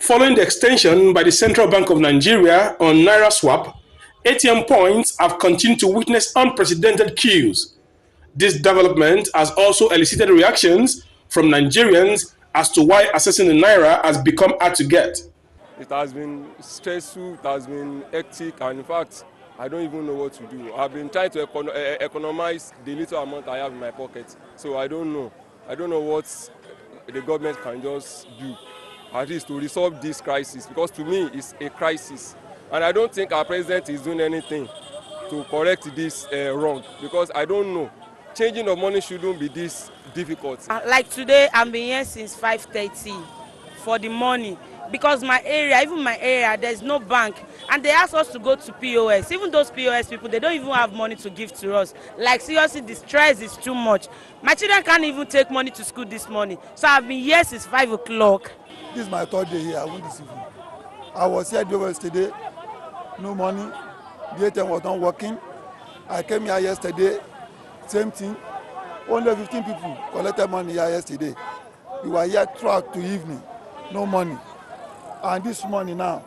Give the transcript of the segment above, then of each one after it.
Following the extension by the Central Bank of Nigeria on Naira swap, ATM points have continued to witness unprecedented queues. This development has also elicited reactions from Nigerians as to why accessing the Naira has become hard to get. It has been stressful, it has been hectic, and in fact, I don't even know what to do. I've been trying to economize the little amount I have in my pocket, so I don't know. I don't know what the government can just do, at least to resolve this crisis, because to me it's a crisis, and I don't think our president is doing anything to correct this wrong, because I don't know. Changing of money shouldn't be this difficult. Like today, I've been here since 5:30 for the money, because my area, there's no bank, and they ask us to go to POS. Even those POS people, they don't even have money to give to us. Like seriously, the stress is too much. My children can't even take money to school this morning, so I've been here since 5 o'clock. This is my third day here. I went this evening. I was here yesterday, no money. The ATM was not working. I came here yesterday, same thing. Only 15 people collected money here yesterday. We were here throughout the evening, no money. And this money now,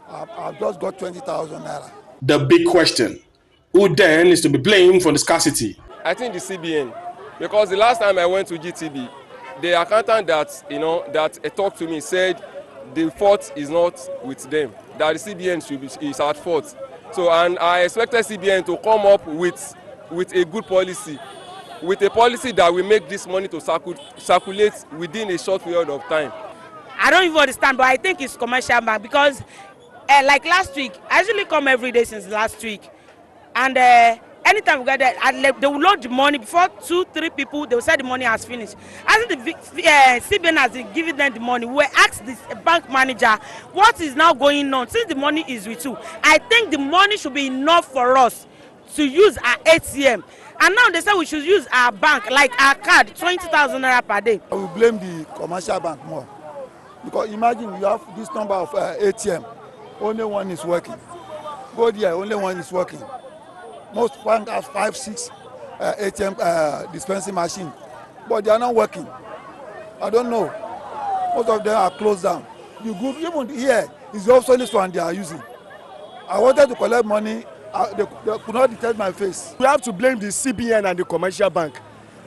I've just got 20,000 naira. The big question, who then is to be blamed for the scarcity? I think the CBN, because the last time I went to GTB, the accountant that talked to me said the fault is not with them, that the CBN is at fault. So, and I expected CBN to come up with a good policy, with a policy that will make this money to circulate within a short period of time. I don't even understand, but I think it's commercial bank, because like last week, I usually come every day since last week, and anytime we get there, they will load the money before 2-3 people. They will say the money has finished. As the CBN has been giving them the money, we ask this bank manager what is now going on since the money is with you. I think the money should be enough for us to use our ATM, and now they say we should use our bank, like our card, 20,000 naira per day. I will blame the commercial bank more, because imagine you have this number of ATM, only one is working. Go there, only one is working. Most banks have 5-6 ATM dispensing machine, but they are not working. I don't know. Most of them are closed down. The group, even here, is the obsolete one they are using. I wanted to collect money. They could not detect my face. We have to blame the CBN and the commercial bank,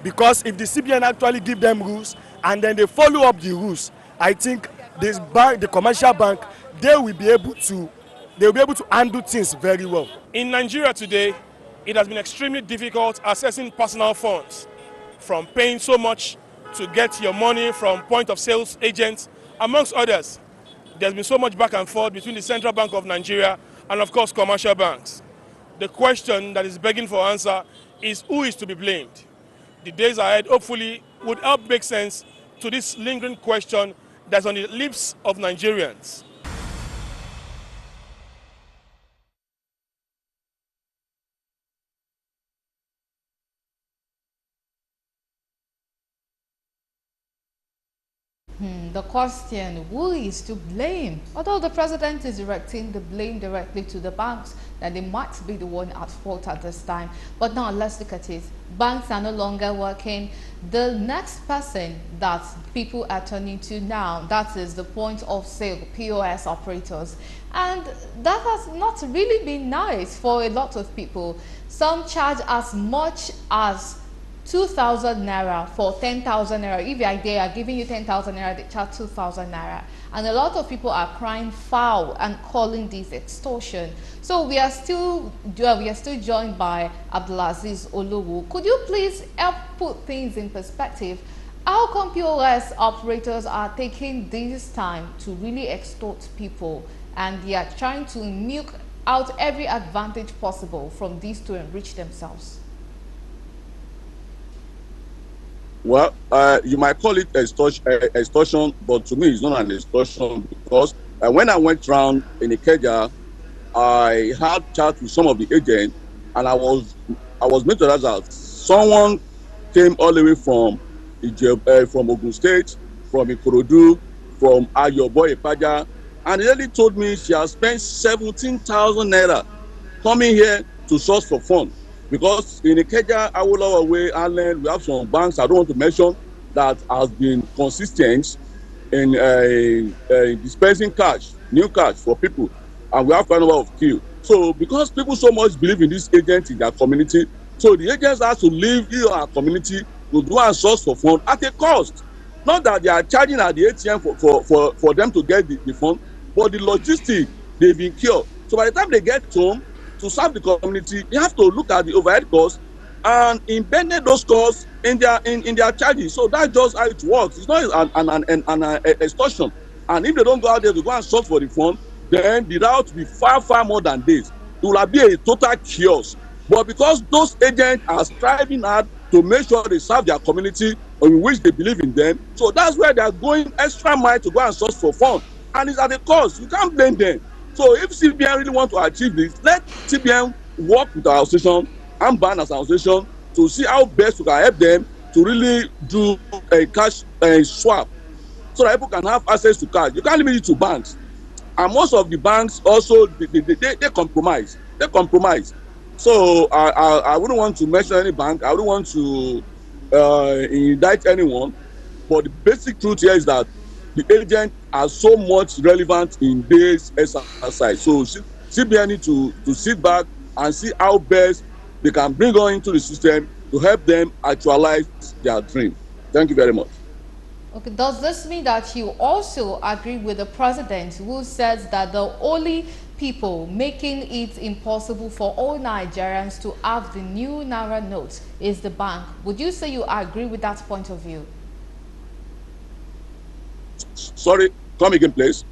because if the CBN actually give them rules and then they follow up the rules, I think this bank, the commercial bank, they will be able to handle things very well. In Nigeria today, it has been extremely difficult accessing personal funds, from paying so much to get your money from point of sales agents, amongst others. There's been so much back and forth between the Central Bank of Nigeria and, of course, commercial banks. The question that is begging for answer is, who is to be blamed? The days ahead, hopefully, would help make sense to this lingering question that's on the lips of Nigerians. The question, who is to blame? Although the president is directing the blame directly to the banks, that they might be the one at fault at this time. But now let's look at it. Banks are no longer working. The next person that people are turning to now, that is the point of sale, POS operators. And that has not really been nice for a lot of people. Some charge as much as 2,000 naira for 10,000 naira. If they are giving you 10,000 naira, they charge 2,000 naira. And a lot of people are crying foul and calling this extortion. So we are still joined by Abdulaziz Olowu. Could you please help put things in perspective? How come POS operators are taking this time to really extort people, and they are trying to milk out every advantage possible from these to enrich themselves? Well, you might call it extortion, but to me it's not an extortion, because when I went around in Ikeja, I had chat with some of the agents, and I was made to realize that someone came all the way from Ogun State, from Ikorodu, from Ayobo Ipaja, and the lady told me she has spent 17,000 naira coming here to source for funds. Because in Ikeja, Awolowo Way, Ireland, we have some banks I don't want to mention that has been consistent dispensing cash, new cash for people, and we have quite a number of queue. So because people so much believe in this agent in their community, so the agents have to leave in our community to do and source for fund at a cost. Not that they are charging at the ATM for them to get the fund, but the logistics they've been cured. So by the time they get home to serve the community, you have to look at the overhead costs and embedded those costs in their charges. So that's just how it works. It's not an extortion. And if they don't go out there to go and source for the fund, then the route will be far more than this. It will be a total chaos. But because those agents are striving hard to make sure they serve their community in which they believe in them, so that's where they are going extra mile to go and source for fund. And it's at a cost. You can't blame them. So if CBN really want to achieve this, let CBN work with our association and ban as an association to see how best we can help them to really do a cash swap so that people can have access to cash. You can't limit it to banks. And most of the banks also, they compromise. They compromise. So I wouldn't want to mention any bank. I wouldn't want to indict anyone. But the basic truth here is that the agents are so much relevant in this exercise. So CBN need to sit back and see how best they can bring on into the system to help them actualize their dream. Thank you very much. Okay, does this mean that you also agree with the president who says that the only people making it impossible for all Nigerians to have the new Naira notes is the bank? Would you say you agree with that point of view? Sorry, come again, please.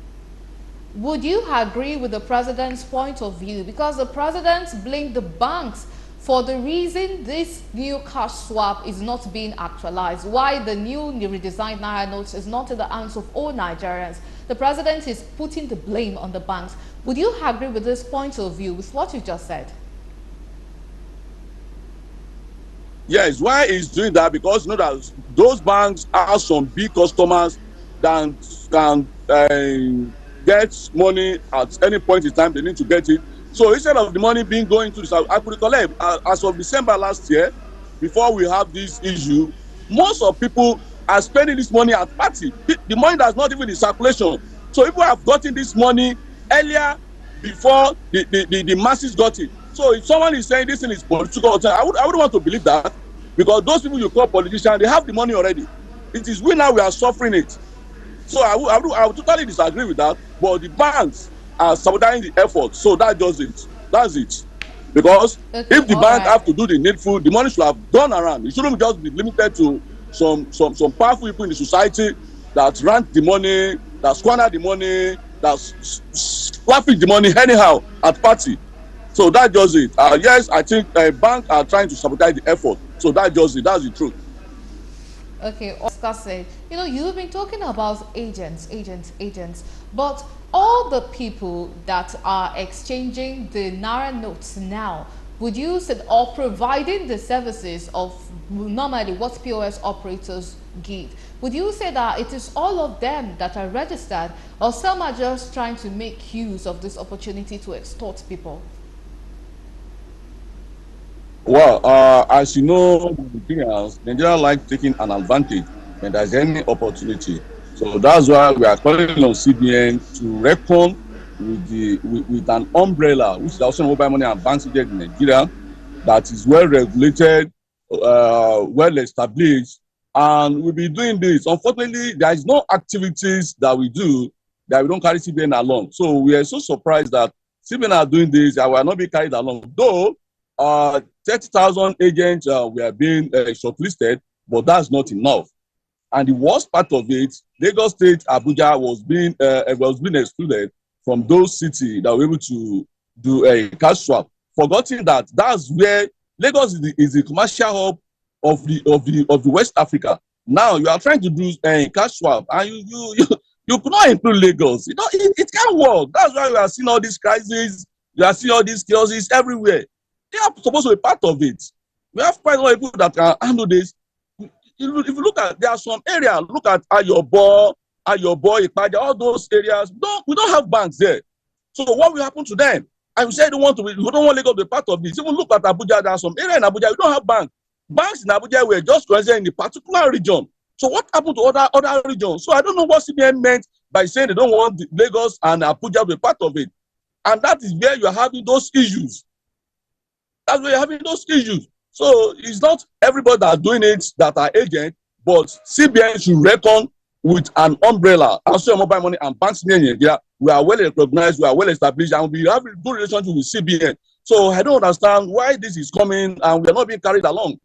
Would you agree with the president's point of view? Because the president blamed the banks for the reason this new cash swap is not being actualized, why the new redesigned Naira notes is not in the hands of all Nigerians. The president is putting the blame on the banks. Would you agree with this point of view, with what you just said? Yes, why he's doing that? Because you know that those banks have some big customers that can get money at any point in time they need to get it. So instead of the money being going to the, I could recollect as of December last year, before we have this issue, most of people are spending this money at party. The money that's not even in circulation. So people have gotten this money earlier before the masses got it. So if someone is saying this thing is political, I would want to believe that, because those people you call politicians, they have the money already. It is we now we are suffering it. So I would totally disagree with that. But the banks are sabotaging the effort. So that's just it. That's it. Because if the bank have to do the needful, the money should have gone around. It shouldn't just be limited to some powerful people in the society that rent the money, that squander the money, that traffic the money anyhow at party. So that's just it. Yes, I think banks are trying to sabotage the effort. So that's just it. That's the truth. Okay, Oscar said, you know, you've been talking about agents, but all the people that are exchanging the Naira notes now, would you say, or providing the services of normally what POS operators give, would you say that it is all of them that are registered, or some are just trying to make use of this opportunity to extort people? Well, as you know, Nigeria like taking an advantage when there's any opportunity. So that's why we are calling on CBN to reckon with an umbrella, which is also mobile money and banks in Nigeria, that is well regulated, well established, and we'll be doing this. Unfortunately, there is no activities that we do that we don't carry CBN along. So we are so surprised that CBN are doing this, and we are not being carried along. Though 30,000 agents were being shortlisted, but that's not enough. And the worst part of it, Lagos State, Abuja was being excluded from those cities that were able to do a cash swap. Forgetting that that's where Lagos is the commercial hub of the West Africa. Now you are trying to do a cash swap, and you could not include Lagos. You know, it can't work. That's why we are seeing all these crises. You are seeing all these chaoses everywhere. They are supposed to be part of it. We have quite a lot of people that can handle this. If you look at, there are some areas, look at Ayobo, Ipaja, all those areas, we don't have banks there. So what will happen to them? I said we don't want Lagos to be part of this. Even look at Abuja, there are some areas in Abuja, we don't have banks. Banks in Abuja were just present in a particular region. So what happened to other regions? So I don't know what CBN meant by saying they don't want Lagos and Abuja to be part of it. And that is where you are having those issues. That's where you're having those issues. So it's not everybody that are doing it that are agents, but CBN should reckon with an umbrella. Also, mobile money and banks in Nigeria, we are well recognized, we are well established, and we have a good relationship with CBN. So I don't understand why this is coming and we are not being carried along.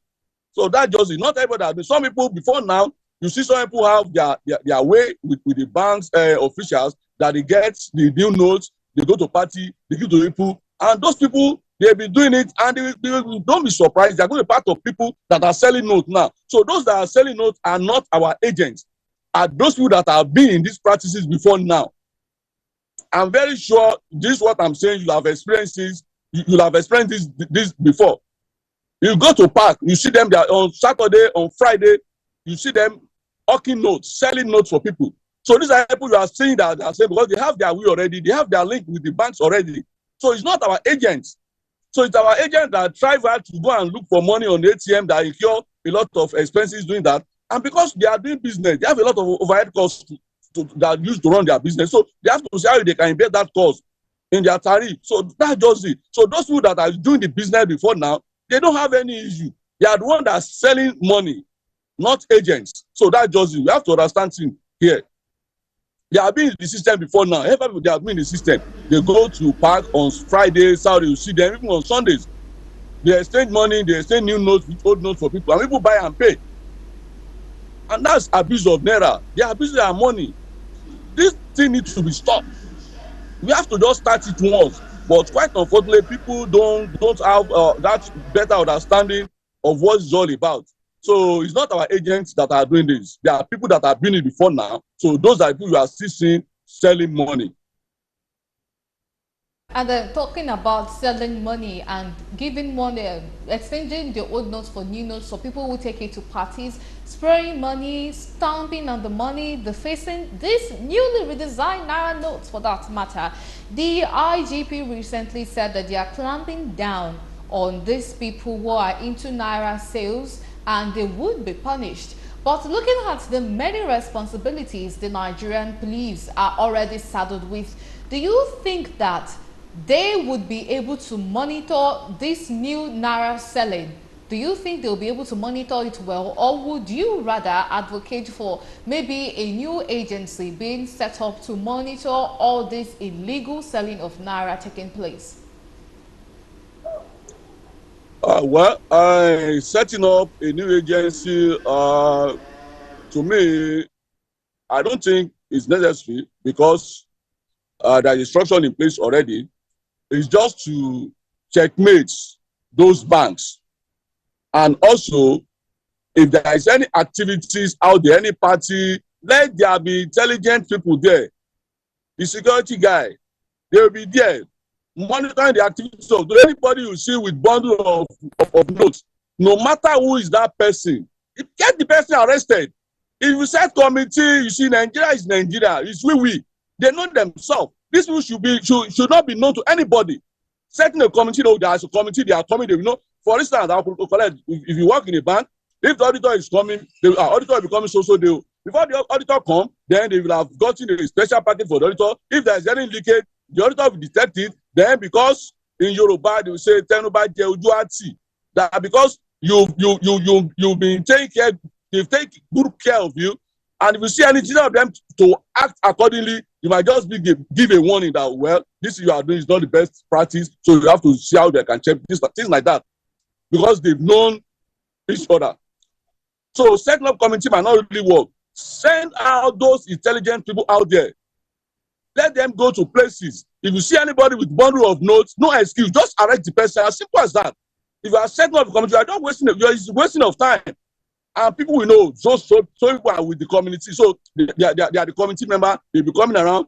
So that just is not everybody. Some people before now, you see some people have their way with the bank's officials that they get the new notes, they go to party, they give to people, and those people, they've been doing it, and they don't be surprised. They're going to be part of people that are selling notes now. So those that are selling notes are not our agents, are those people that have been in these practices before now. I'm very sure this is what I'm saying. You'll have experienced this before. You go to park, you see them there on Saturday, on Friday, you see them hawking notes, selling notes for people. So these are people you are seeing that are saying because they have their will already, they have their link with the banks already. So it's not our agents. So it's our agents that try hard to go and look for money on ATM that incur a lot of expenses doing that. And because they are doing business, they have a lot of overhead costs that used to run their business. So they have to see how they can embed that cost in their tariff. So that's just it. So those people that are doing the business before now, they don't have any issue. They are the one that's selling money, not agents. So that's just it. We have to understand things here. They have been in the system before now. Everybody they have been in the system. They go to park on Friday, Saturday, you see them, even on Sundays. They exchange money, they exchange new notes with old notes for people, and people buy and pay. And that's abuse of Naira. They are abusing their money. This thing needs to be stopped. We have to just start it once. But quite unfortunately, people don't have that better understanding of what it's all about. So it's not our agents that are doing this. There are people that have been in before now. So those are people who are still seeing selling money. And then talking about selling money and giving money, exchanging the old notes for new notes for people who take it to parties, spraying money, stamping on the money, defacing these newly redesigned Naira notes for that matter. The IGP recently said that they are clamping down on these people who are into Naira sales and they would be punished. But looking at the many responsibilities the Nigerian police are already saddled with, do you think that they would be able to monitor this new Naira selling? Do you think they'll be able to monitor it well, or would you rather advocate for maybe a new agency being set up to monitor all this illegal selling of Naira taking place? Setting up a new agency, to me, I don't think it's necessary because there is instruction in place already. It's just to checkmate those banks. And also, if there is any activities out there, any party, let there be intelligent people there. The security guy, they will be there monitoring the activities of anybody you see with bundle of notes. No matter who is that person, get the person arrested. If you set committee, you see Nigeria is Nigeria, it's we. They know themselves. These people should not be known to anybody. Setting a committee, there's a committee, they are coming, they will know. For instance, if you work in a bank, if the auditor is coming, the auditor will be coming so they before the auditor come, then they will have gotten a special package for the auditor. If there is any leakage, the auditor will detect it. Then because in Yoruba they will say that because you've been taking care, they take good care of you, and if you see anything of them to act accordingly, you might just give a warning that, well, this you are doing is not the best practice, so you have to see how they can check this, things like that, because they've known each other. So setting up committee might not really work. Send out those intelligent people out there. Let them go to places. If you see anybody with bundle of notes, no excuse, just arrest the person. As simple as that. If you are setting up a committee, you are not wasting. You are wasting of time. And people will know. So people are with the community. So they are the community member. They'll be coming around,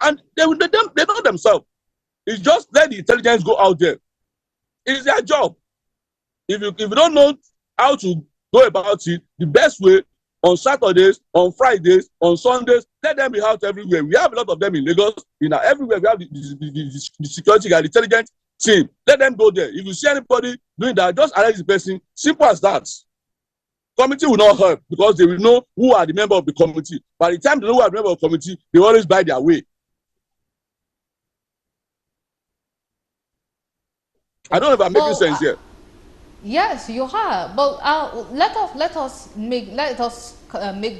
and they know themselves. It's just let the intelligence go out there. It's their job. If you don't know how to go about it, the best way on Saturdays, on Fridays, on Sundays, let them be out everywhere. We have a lot of them in Lagos. Everywhere we have the security guard, the intelligence team. Let them go there. If you see anybody doing that, just arrest the person. Simple as that. Committee will not help because they will know who are the member of the committee. By the time they know who are the member of the committee, they always buy their way. I don't know if I'm making sense here. Yes, you have. But let us make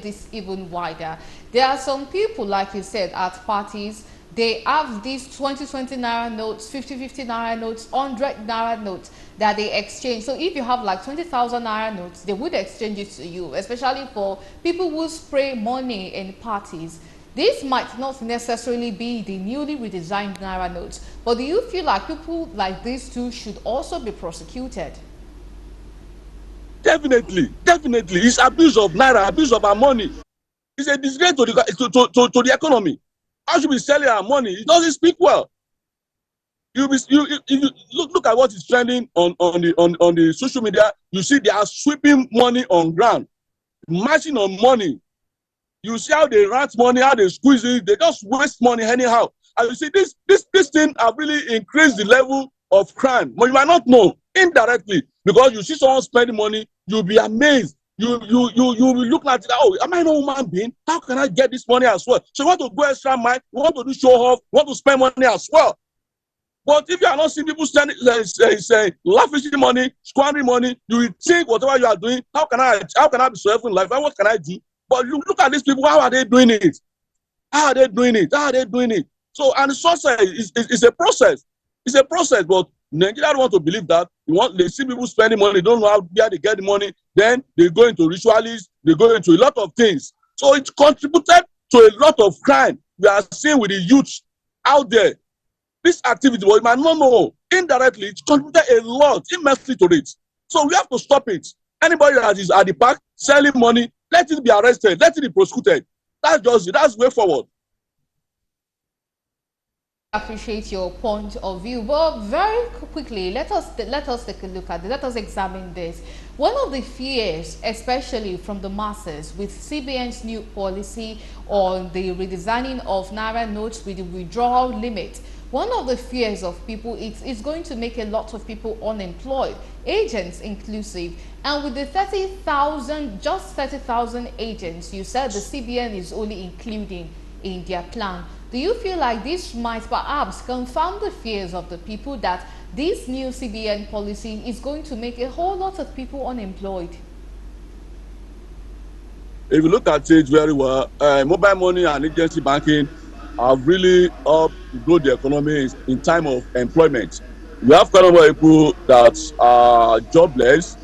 this even wider. There are some people, like you said, at parties. They have these 20 naira notes, 50 naira notes, 100 naira notes that they exchange. So if you have like 20,000 naira notes, they would exchange it to you, especially for people who spray money in parties. This might not necessarily be the newly redesigned naira notes, but do you feel like people like these two should also be prosecuted? Definitely. It's abuse of naira, abuse of our money. It's a disgrace to the economy. How should we selling our money? It doesn't speak well. If you look at what is trending on the social media, you see they are sweeping money on ground, marching on money. You see how they rat money, how they squeeze it, they just waste money anyhow. And you see this thing have really increased the level of crime. But you might not know indirectly, because you see someone spending money, you'll be amazed. You will look at it, oh, am I no human being? How can I get this money as well? So you want to go extra mile, you want to do show off, you want to spend money as well. But if you are not seeing people spending, lavishing money, squandering money, you will think whatever you are doing, how can I be successful in life? What can I do? But you look at these people, how are they doing it? How are they doing it? So, and the success is a process. It's a process, but Nigeria don't want to believe that. They see people spending money, don't know where they get the money, then they go into ritualists, they go into a lot of things. So it contributed to a lot of crime we are seeing with the youth out there. This activity, well, you might not know, indirectly, it contributed a lot immensely to it. So we have to stop it. Anybody that is at the park selling money, let it be arrested, let it be prosecuted. That's the way forward. Appreciate your point of view, but very quickly, let us take a look at it. Let us examine this. One of the fears, especially from the masses, with CBN's new policy on the redesigning of naira notes with the withdrawal limit, one of the fears of people is going to make a lot of people unemployed, agents inclusive. And with the 30,000, just 30,000 agents, you said the CBN is only including in their plan. Do you feel like this might perhaps confound the fears of the people that this new CBN policy is going to make a whole lot of people unemployed? If you look at it very well, mobile money and agency banking have really helped grow the economy in time of employment. We have quite a number of people that are jobless,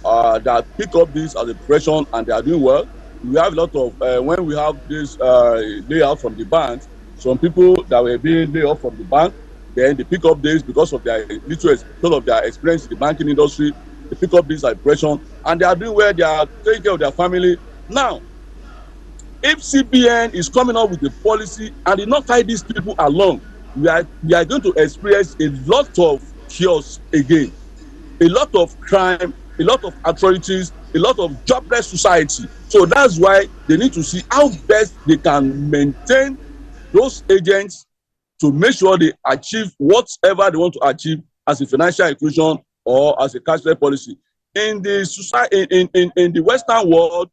that pick up this as a profession and they are doing well. We have a lot of, when we have this layout from the banks, some people that were being laid off from the bank, then they pick up this because of their literacy, because of their experience in the banking industry. They pick up this impression and they are doing well, they are taking care of their family. Now, if CBN is coming up with a policy and did not tie these people along, we are going to experience a lot of chaos again, a lot of crime, a lot of atrocities, a lot of jobless society. So that's why they need to see how best they can maintain those agents to make sure they achieve whatever they want to achieve as a financial inclusion or as a cashless policy. In the society, in the Western world,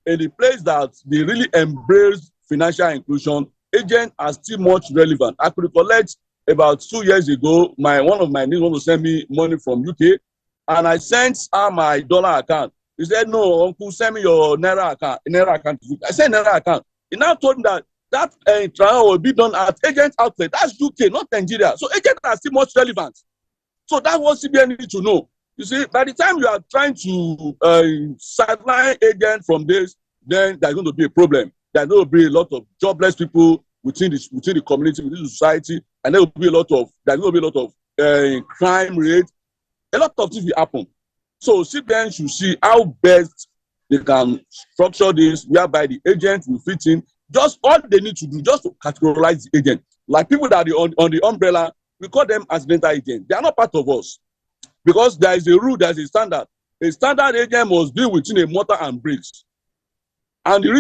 in the place that they really embrace financial inclusion, agents are still much relevant. I could recollect about 2 years ago, one of my nieces wanted to send me money from UK, and I sent her my dollar account. He said, "No, uncle, send me your Naira account." I said, "Naira account." He now told me that trial will be done at agent outlet. That's UK, not Nigeria. So agents are still much relevant. So that's what CBN needs to know. You see, by the time you are trying to sideline agents from this, then there's going to be a problem. There's going to be a lot of jobless people within the community, within the society, and there's going to be a lot of crime rate. A lot of things will happen. So CBN should see how best they can structure this, whereby the agent will fit in. Just all they need to do, just to categorize the agent. Like people that are on the umbrella, we call them accidental agents. They are not part of us. Because there is a rule, there is a standard. A standard agent must be within a motor and bricks. And the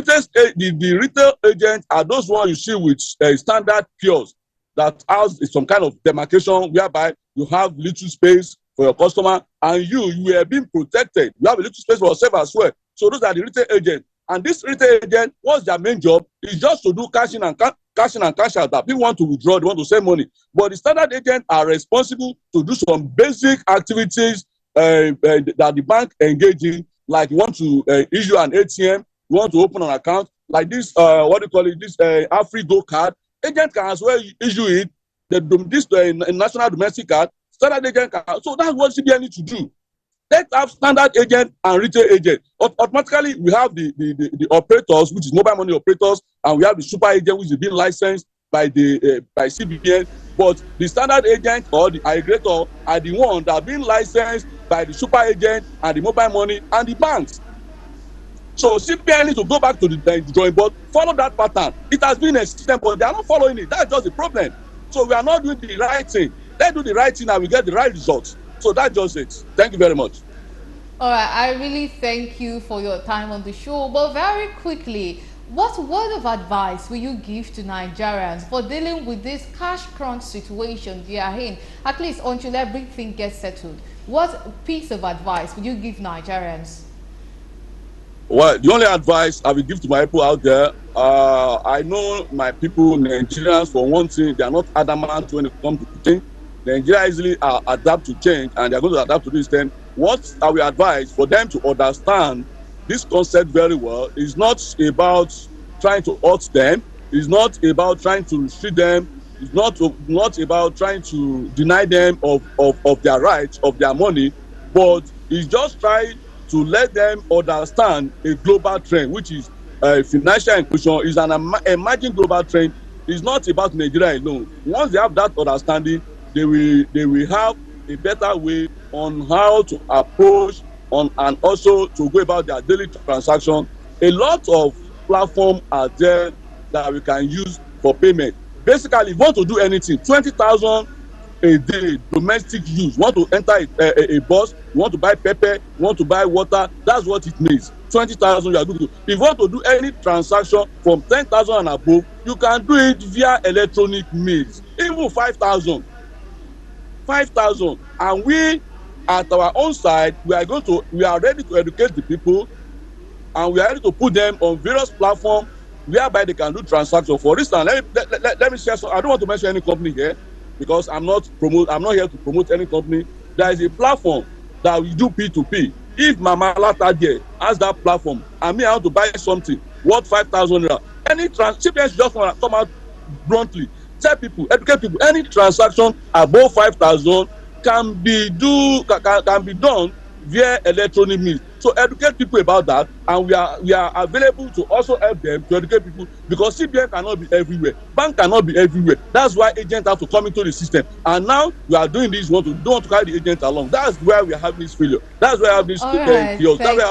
retail agents are those ones you see with standard kiosks that has some kind of demarcation whereby you have little space for your customer and you are being protected. You have a little space for yourself as well. So those are the retail agents. And this retail agent, what's their main job? Is just to do cash in and cash out. That people want to withdraw, they want to send money. But the standard agents are responsible to do some basic activities that the bank engage in, like you want to issue an ATM, you want to open an account, like this, this Afrigo card. Agent can as well issue it. This national domestic card, standard agent can. So that's what CBN need to do. Let's have standard agent and retail agent. Automatically, we have the operators, which is mobile money operators, and we have the super agent, which is being licensed by CBN. But the standard agent or the aggregator are the ones that are being licensed by the super agent and the mobile money and the banks. So CBN needs to go back to the drawing board, follow that pattern. It has been a system, but they are not following it. That's just the problem. So we are not doing the right thing. Let's do the right thing and we get the right results. So that's just it. Thank you very much. All right, I really thank you for your time on the show. But very quickly, what word of advice will you give to Nigerians for dealing with this cash crunch situation they are in, at least until everything gets settled? What piece of advice will you give Nigerians? Well, the only advice I will give to my people out there, I know my people, Nigerians, for one thing, they are not adamant when it comes to change. Nigeria easily adapt to change, and they are going to adapt to this thing. What I will advise for them to understand this concept very well is not about trying to hurt them, it's not about trying to restrict them, it's not about trying to deny them of their rights, of their money, but it's just trying to let them understand a global trend, which is financial inclusion is an emerging global trend. It's not about Nigeria alone. Once they have that understanding, they will have a better way on how to approach on and also to go about their daily transaction. A lot of platforms are there that we can use for payment. Basically, if you want to do anything, 20,000 a day domestic use, want to enter a bus, you want to buy pepper, you want to buy water, that's what it needs. 20,000 you are good to. If you want to do any transaction from 10,000 and above, you can do it via electronic means. Even 5,000, and we at our own side, we are ready to educate the people, and we are ready to put them on various platforms whereby they can do transactions. For instance, let me share some. I don't want to mention any company here because I'm not here to promote any company. There is a platform that we do P2P. If Mama Lata there has that platform and me I want to buy something worth 5,000 naira, any CBN just want to come out bluntly, tell people, educate people, any transaction above 5,000 can be done via electronic means. So educate people about that, and we are available to also help them to educate people, because CBN cannot be everywhere, bank cannot be everywhere. That's why agents have to come into the system. And now we are doing this, don't want to carry the agent along. That's where we are having this failure. That's where I have this chaos.